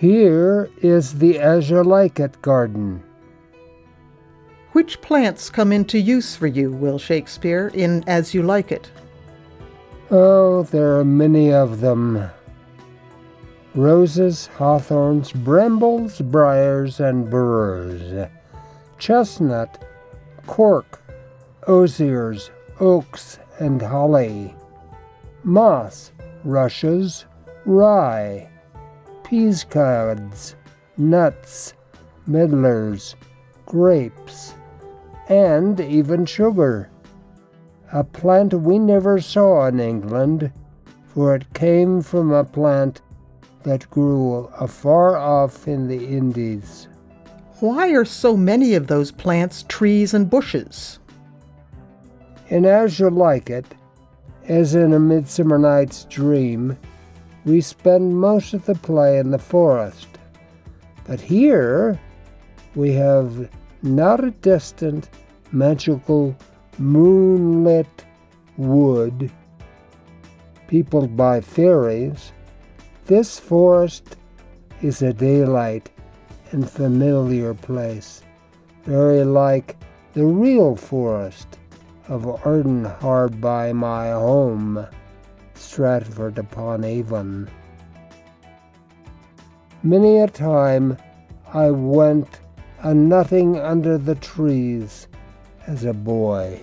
Here is the As You Like It garden. Which plants come into use for you, Will Shakespeare, in As You Like It? Oh, there are many of them. Roses, hawthorns, brambles, briars, and burrs. Chestnut, cork, osiers, oaks, and holly. Moss, rushes, rye, peascods, nuts, medlars, grapes, and even sugar. A plant we never saw in England, for it came from a plant that grew afar off in the Indies. Why are so many of those plants trees and bushes? In As You Like It, as in A Midsummer Night's Dream, we spend most of the play in the forest. But here we have not a distant, magical, moonlit wood peopled by fairies. This forest is a daylight and familiar place, very like the real forest of Arden hard by my home, Stratford-upon-Avon. Many a time I went a-nutting under the trees as a boy.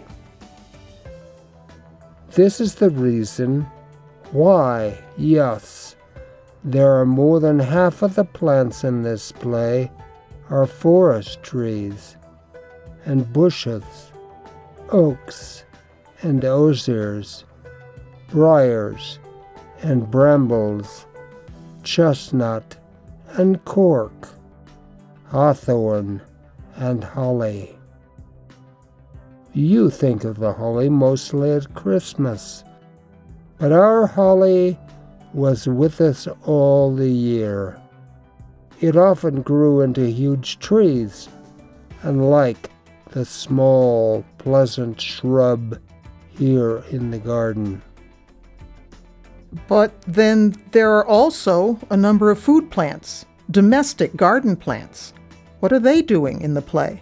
This is the reason why, yes, there are more than half of the plants in this play are forest trees and bushes, oaks and osiers, briars and brambles, chestnut and cork, hawthorn and holly. You think of the holly mostly at Christmas, but our holly was with us all the year. It often grew into huge trees, unlike the small, pleasant shrub here in the garden. But then there are also a number of food plants, domestic garden plants. What are they doing in the play?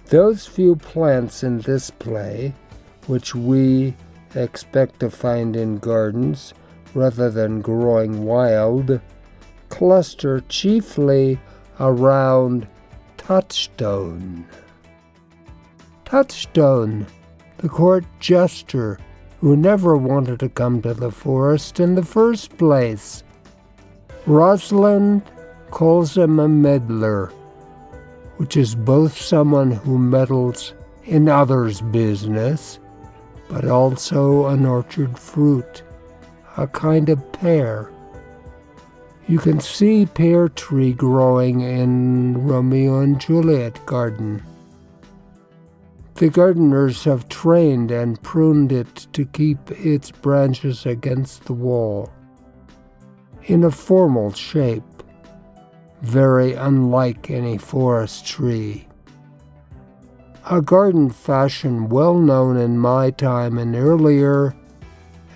Those few plants in this play, which we expect to find in gardens rather than growing wild, cluster chiefly around Touchstone. Touchstone, the court jester who never wanted to come to the forest in the first place. Rosalind calls him a meddler, which is both someone who meddles in others' business, but also an orchard fruit, a kind of pear. You can see pear tree growing in Romeo and Juliet garden. The gardeners have trained and pruned it to keep its branches against the wall, in a formal shape, very unlike any forest tree. A garden fashion well known in my time and earlier,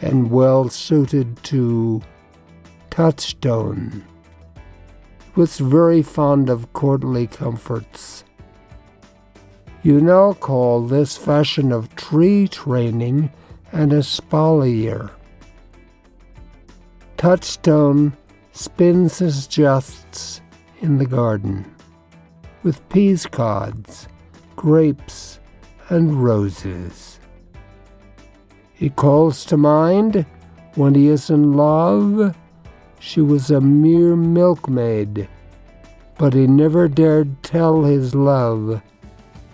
and well suited to Touchstone. Was very fond of courtly comforts. You now call this fashion of tree training an espalier. Touchstone spins his jests in the garden, with peascods, grapes, and roses. He calls to mind, when he is in love, she was a mere milkmaid, but he never dared tell his love.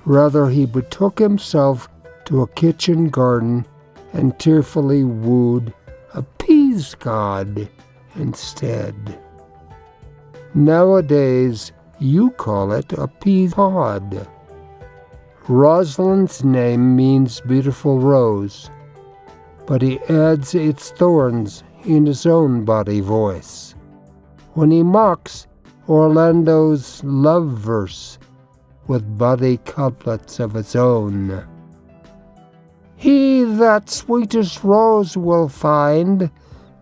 Rather, he betook himself to a kitchen garden and tearfully wooed a peascod instead. Nowadays, you call it a peapod. Rosalind's name means beautiful rose, but he adds its thorns in his own body voice when he mocks Orlando's love verse with body couplets of his own. He that sweetest rose will find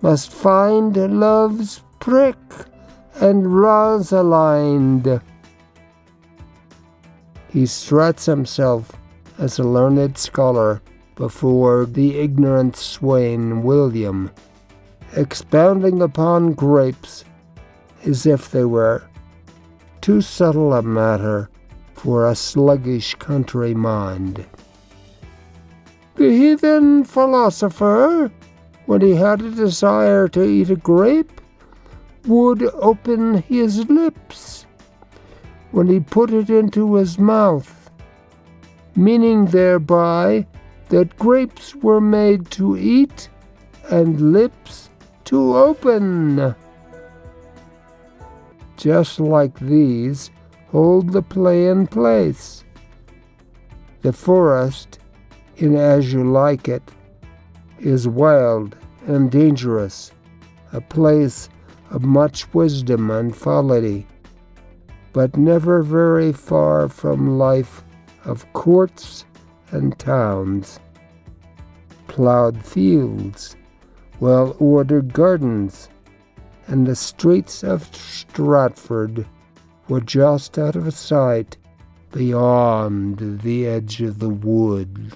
must find love's prick and Rosalind. He struts himself as a learned scholar before the ignorant swain William, expounding upon grapes as if they were too subtle a matter for a sluggish country mind. The heathen philosopher, when he had a desire to eat a grape, would open his lips when he put it into his mouth, meaning thereby that grapes were made to eat and lips to open. Just like these hold the play in place. The forest, in As You Like It, is wild and dangerous, a place of much wisdom and folly, but never very far from life of courts and towns, plowed fields, well-ordered gardens, and the streets of Stratford were just out of sight beyond the edge of the wood.